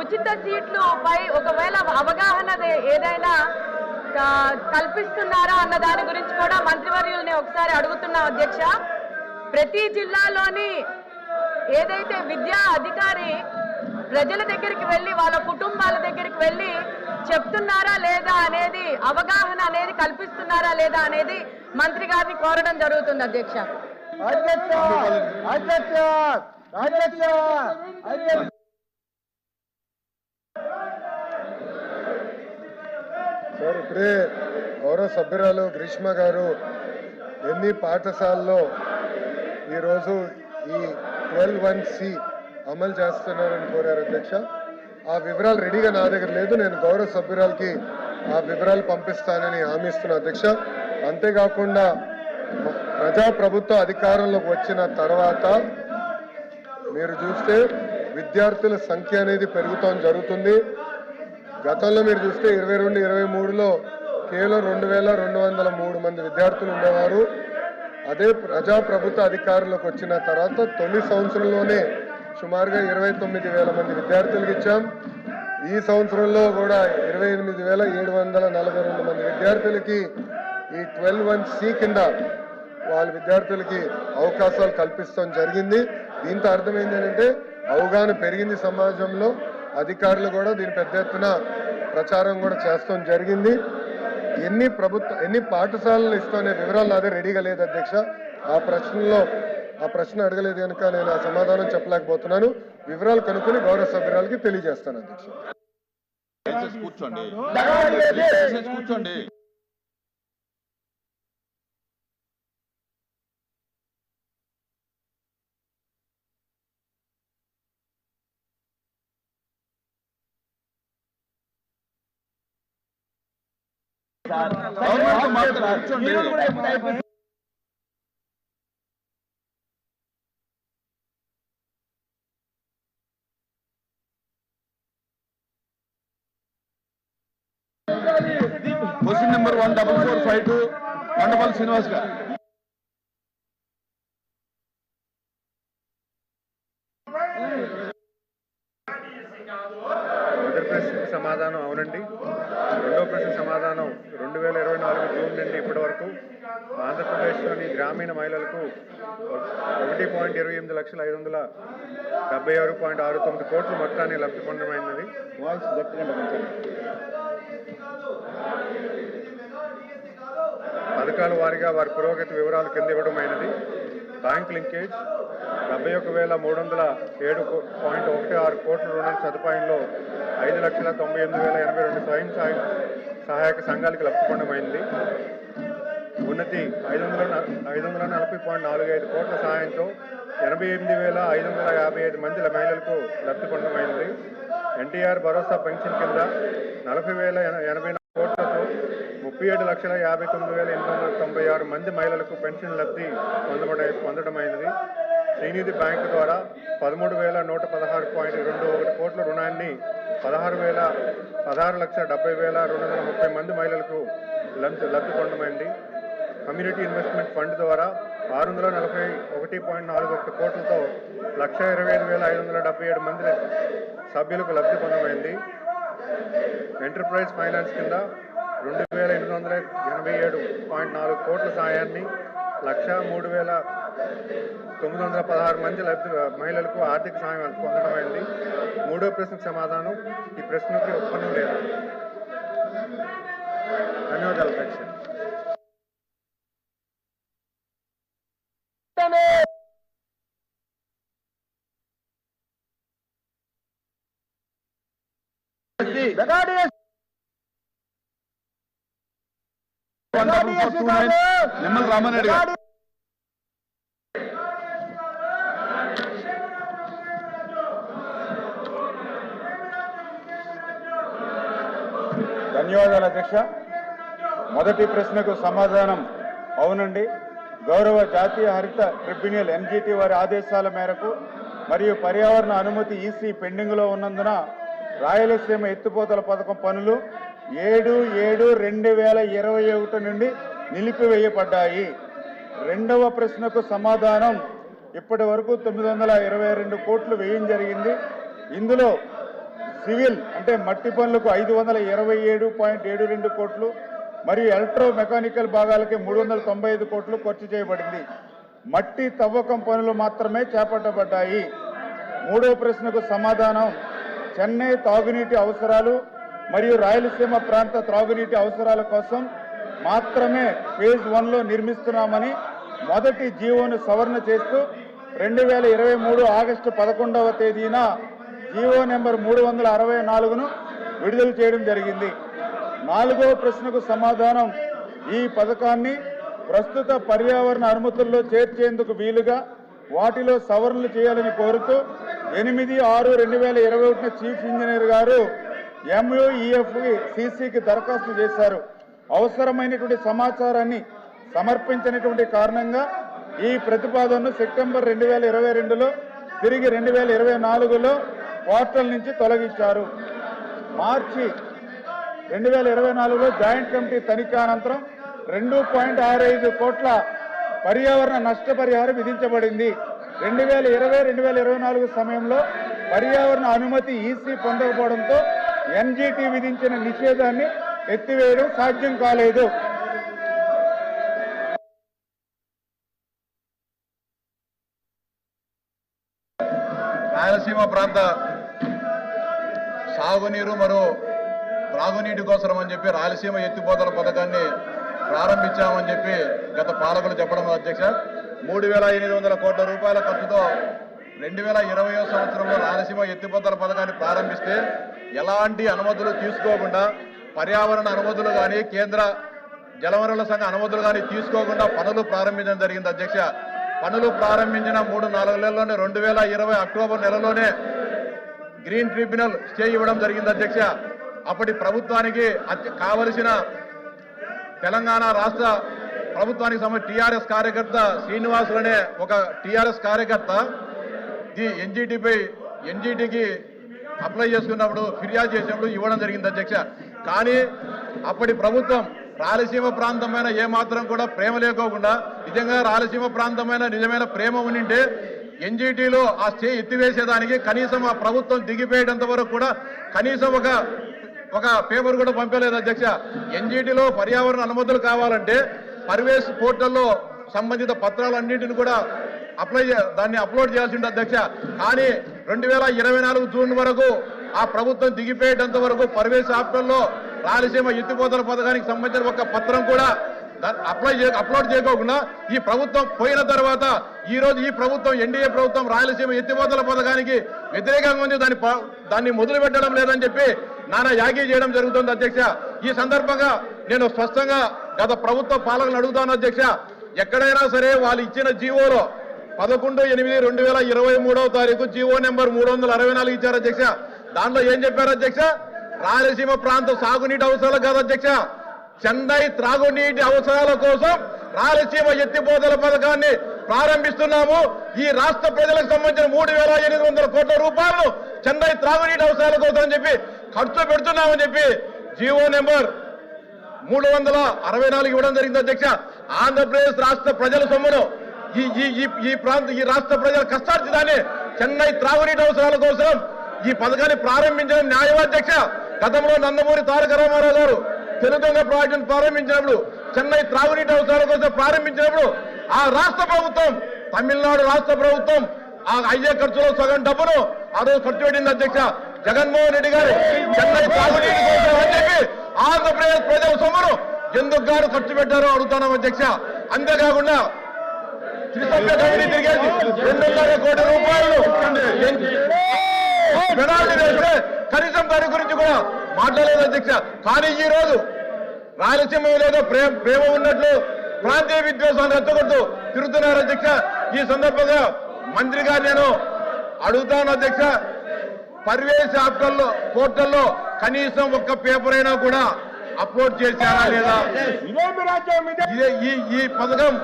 ఉచిత సీట్లు పై ఒకవేళ అవగాహన ఏదైనా కల్పిస్తున్నారా అన్న దాని గురించి కూడా మంత్రివర్యుల్ని ఒకసారి అడుగుతున్నాం అధ్యక్ష. ప్రతి జిల్లాలోని ఏదైతే విద్యా అధికారి ప్రజల దగ్గరికి వెళ్ళి వాళ్ళ కుటుంబాల దగ్గరికి వెళ్ళి చెప్తున్నారా లేదా అనేది, అవగాహన అనేది కల్పిస్తున్నారా లేదా అనేది మంత్రి గారిని కోరడం జరుగుతుంది అధ్యక్ష. సార్, ఇప్పుడే గౌరవ సభ్యురాలు గ్రీష్మ గారు ఎన్ని పాఠశాలలో ఈరోజు ఈ 12(1)C అమలు చేస్తున్నారని కోరారు అధ్యక్ష. ఆ వివరాలు రెడీగా నా దగ్గర లేదు. నేను గౌరవ సభ్యురాలకి ఆ వివరాలు పంపిస్తానని హామీ ఇస్తున్నా అధ్యక్ష. అంతేకాకుండా ప్రజాప్రభుత్వ అధికారంలోకి వచ్చిన తర్వాత మీరు చూస్తే విద్యార్థుల సంఖ్య అనేది పెరుగుతూ జరుగుతుంది. గతంలో మీరు చూస్తే 22-23లో కేవలం 2203 మంది విద్యార్థులు ఉండేవారు. అదే ప్రజాప్రభుత్వ అధికారంలోకి వచ్చిన తర్వాత తొలి సంవత్సరంలోనే సుమారుగా 29,000 మంది విద్యార్థులకు ఇచ్చాం. ఈ సంవత్సరంలో కూడా 28,742 మంది విద్యార్థులకి ఈ 12(1)C కింద వాళ్ళ విద్యార్థులకి అవకాశాలు కల్పిస్తాం జరిగింది. దీంతో అర్థమైంది ఏంటంటే అవగాహన పెరిగింది సమాజంలో. అధికారులు కూడా దీని పెద్ద ఎత్తున ప్రచారం కూడా చేస్తాం జరిగింది. ఎన్ని పాఠశాలలు ఇస్తానే వివరాలు నాదే రెడీగా లేదు అధ్యక్ష. ఆ ప్రశ్న అడగలేదు కనుక నేను ఆ సమాధానం చెప్పలేకపోతున్నాను. వివరాలు కనుక్కొని గౌరవ సభ్యురాలకి తెలియజేస్తాను అధ్యక్ష. కూర్చోండి. క్వశ్చన్ నెంబర్ 14452 కొండపల్లి శ్రీనివాస్ గారు. మొదటి ప్రశ్నకు సమాధానం అవునండి. రెండో ప్రశ్న సమాధానం 2024 జూన్ నుండి ఇప్పటి వరకు ఆంధ్రప్రదేశ్లోని గ్రామీణ మహిళలకు 1,28,576.69 కోట్ల మొత్తాన్ని లబ్ధి పొందమైనది. పథకాల వారీగా వారి పురోగతి వివరాలు కింద ఇవ్వడమైనది. బ్యాంక్ లింకేజ్ 71,307.16 కోట్ల రుణాల సదుపాయంలో 5,98,082 స్వయం సహాయక సంఘాలకు లబ్ధి పొందమైంది. ఉన్నతి 540.45 కోట్ల సహాయంతో 88,555 మంది మహిళలకు లబ్ధి పొందమైంది. ఎన్టీఆర్ భరోసా పెన్షన్ కింద 40,084 కోట్లతో 37,59,896 మంది మహిళలకు పెన్షన్ లబ్ధి పొందడమైనది. శ్రీనిధి బ్యాంకు ద్వారా 13,116.21 కోట్ల రుణాన్ని 16,70,230 మంది మహిళలకు లబ్ధి పొందమైంది. కమ్యూనిటీ ఇన్వెస్ట్మెంట్ ఫండ్ ద్వారా 641.41 కోట్లతో 1,25,577 మంది సభ్యులకు లబ్ధి పొందమైంది. ఎంటర్ప్రైజ్ ఫైనాన్స్ కింద 2,887.4 కోట్ల సాయాన్ని 1,03,916 మంది మహిళలకు ఆర్థిక సాయం పొందడమైంది. మూడో ప్రశ్నకు సమాధానం ఈ ప్రశ్నకి ఒప్పందం లేదు. ధన్యవాదాలు అధ్యక్ష. నిమ్మల రామారెడ్డి గారు. ధన్యవాదాలు అధ్యక్ష. మొదటి ప్రశ్నకు సమాధానం అవునండి. గౌరవ జాతీయ హరిత ట్రిబ్యునల్ NGT వారి ఆదేశాల మేరకు మరియు పర్యావరణ అనుమతి EC పెండింగ్లో ఉన్నందున రాయలసీమ ఎత్తిపోతల పథకం పనులు 7/7/2021 నుండి నిలిపివేయబడ్డాయి. రెండవ ప్రశ్నకు సమాధానం ఇప్పటి వరకు 922 కోట్లు వ్యయం జరిగింది. ఇందులో సివిల్ అంటే మట్టి పనులకు 527.72 కోట్లు మరియు ఎలక్ట్రో మెకానికల్ భాగాలకి 395 కోట్లు ఖర్చు చేయబడింది. మట్టి తవ్వకం పనులు మాత్రమే చేపట్టబడ్డాయి. మూడో ప్రశ్నకు సమాధానం చెన్నై తాగునీటి అవసరాలు మరియు రాయలసీమ ప్రాంత త్రాగునీటి అవసరాల కోసం మాత్రమే ఫేజ్ 1లో నిర్మిస్తున్నామని మొదటి జీవోను సవరణ చేస్తూ 2023 ఆగస్టు 11వ తేదీన జీవో నెంబర్ 364ను విడుదల చేయడం జరిగింది. నాలుగవ ప్రశ్నకు సమాధానం ఈ పథకాన్ని ప్రస్తుత పర్యావరణ అనుమతుల్లో చేర్చేందుకు వీలుగా వాటిలో సవరణలు చేయాలని కోరుతూ 8/6/2021 చీఫ్ ఇంజనీర్ గారు MUEFCCకి దరఖాస్తు చేశారు. అవసరమైనటువంటి సమాచారాన్ని సమర్పించినటువంటి కారణంగా ఈ ప్రతిపాదనను సెప్టెంబర్ 2022లో తిరిగి 2024లో పోర్టల్ నుంచి తొలగించారు. మార్చి 2024లో జాయింట్ కమిటీ తనిఖీ అనంతరం 2.65 కోట్ల పర్యావరణ నష్టపరిహారం విధించబడింది. 2020-2024 సమయంలో పర్యావరణ అనుమతి ఈసీ పొందకపోవడంతో ఎన్జీటీ విధించిన నిషేధాన్ని ఎత్తివేయడం సాధ్యం కాలేదు. రాయలసీమ ప్రాంత సాగునీరు మరియు త్రాగునీటి కోసం అని చెప్పి రాయలసీమ ఎత్తిపోతల పథకాన్ని ప్రారంభించామని చెప్పి గత పాలకులు చెప్పడం అధ్యక్ష. 3,800 కోట్ల రూపాయల ఖర్చుతో 2020 సంవత్సరంలో రాయలసీమ ఎత్తిపోతల పథకాన్ని ప్రారంభిస్తే ఎలాంటి అనుమతులు తీసుకోకుండా పర్యావరణ అనుమతులు కానీ కేంద్ర జలవనరుల సంఘ అనుమతులు కానీ తీసుకోకుండా పనులు ప్రారంభించడం జరిగింది అధ్యక్ష. పనులు ప్రారంభించిన 3-4 నెలల్లోనే 2020 అక్టోబర్ నెలలోనే గ్రీన్ ట్రిబ్యునల్ స్టే ఇవ్వడం జరిగింది అధ్యక్ష. అప్పటి ప్రభుత్వానికి కావలసిన తెలంగాణ రాష్ట్ర ప్రభుత్వానికి సంబంధించిన టీఆర్ఎస్ కార్యకర్త శ్రీనివాసులు అనే ఒక టీఆర్ఎస్ కార్యకర్త ఎన్జీటీకి అప్లై చేసుకున్నప్పుడు ఫిర్యాదు చేసినప్పుడు ఇవ్వడం జరిగింది అధ్యక్ష. కానీ అప్పటి ప్రభుత్వం రాయలసీమ ప్రాంతమైన ఏమాత్రం కూడా ప్రేమ లేకోకుండా నిజంగా రాయలసీమ ప్రాంతమైన నిజమైన ప్రేమ ఉండింటే ఎన్జీటీలో ఆ స్టే ఎత్తివేసేదానికి కనీసం ఆ ప్రభుత్వం దిగిపోయేటంత వరకు కూడా కనీసం ఒక పేపర్ కూడా పంపలేదు అధ్యక్ష. ఎన్జీటీలో పర్యావరణ అనుమతులు కావాలంటే పరివేశ్ పోర్టల్లో సంబంధిత పత్రాలన్నింటిని కూడా దాన్ని అప్లోడ్ చేయాల్సి ఉంటుంది అధ్యక్ష. కానీ 2024 జూన్ వరకు ఆ ప్రభుత్వం దిగిపోయేటంత వరకు పరివేశ్ ఆప్టల్లో రాయలసీమ ఎత్తిపోతల పథకానికి సంబంధించిన ఒక పత్రం కూడా అప్లోడ్ చేయకోకుండా ఈ ప్రభుత్వం పోయిన తర్వాత ఈ రోజు ఈ ప్రభుత్వం ఎన్డీఏ ప్రభుత్వం రాయలసీమ ఎత్తిపోతల పథకానికి వ్యతిరేకంగా ఉంది, దాన్ని మొదలు పెట్టడం లేదని చెప్పి నానా యాగి చేయడం జరుగుతుంది అధ్యక్ష. ఈ సందర్భంగా నేను స్పష్టంగా గత ప్రభుత్వ పాలకులను అడుగుతాను అధ్యక్ష. ఎక్కడైనా సరే వాళ్ళు ఇచ్చిన జీవోలో 11/8/2023 జీవో నెంబర్ 364 ఇచ్చారు అధ్యక్ష. దాంట్లో ఏం చెప్పారు అధ్యక్ష? రాయలసీమ ప్రాంత సాగునీటి అవసరాలు కాదు అధ్యక్ష, చెన్నై త్రాగునీటి అవసరాల కోసం రాయలసీమ ఎత్తిపోతల పథకాన్ని ప్రారంభిస్తున్నాము. ఈ రాష్ట్ర ప్రజలకు సంబంధించిన 3,800 కోట్ల రూపాయలను చెన్నై త్రాగునీటి అవసరాల కోసం అని చెప్పి ఖర్చు పెడుతున్నామని చెప్పి జీవో నెంబర్ 364 ఇవ్వడం జరిగింది అధ్యక్ష. ఆంధ్రప్రదేశ్ రాష్ట్ర ప్రజల సొమ్మును ఈ రాష్ట్ర ప్రజల కష్టార్జితాన్ని చెన్నై త్రాగునీటి అవసరాల కోసం ఈ పథకాన్ని ప్రారంభించడం న్యాయం అధ్యక్ష. గతంలో నందమూరి తారక రామారావు గారు తెలుగుగంగ ప్రాజెక్టును ప్రారంభించినప్పుడు చెన్నై త్రాగునీటి అవసరాల కోసం ప్రారంభించినప్పుడు ఆ రాష్ట్ర ప్రభుత్వం తమిళనాడు రాష్ట్ర ప్రభుత్వం ఆ అయ్యే ఖర్చులో సగం డబ్బును ఆ రోజు ఖర్చు పెట్టింది అధ్యక్ష. జగన్మోహన్ రెడ్డి గారు చెన్నై త్రాగునీటి కోసం అని చెప్పి ఆంధ్రప్రదేశ్ ప్రజల సొమ్మును ఎందుకు గారు ఖర్చు పెట్టారో అడుగుతున్నాం అధ్యక్ష. అంతేకాకుండా తిరిగేసి 2.5 కోట్ల రూపాయలు పెనాల్టీ వేస్తే కనీసం దాని గురించి కూడా మాట్లాడలేదు అధ్యక్ష. కానీ ఈ రోజు రాయలసీమ ఏదో ప్రేమ ఉన్నట్లు ప్రాంతీయ విద్వేషాలు రెచ్చగొడుతూ తిరుగుతున్నారు అధ్యక్ష. ఈ సందర్భంగా మంత్రి గారు నేను అడుగుతాను అధ్యక్ష, పరివేశ పోర్టల్లో కనీసం ఒక్క పేపర్ అయినా కూడా అప్లోడ్ చేశారా లేదా? ఈ పథకం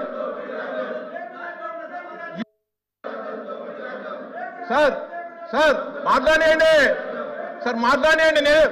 సార్ మాట్లాడండి సార్, మాట్లాడండి. నేను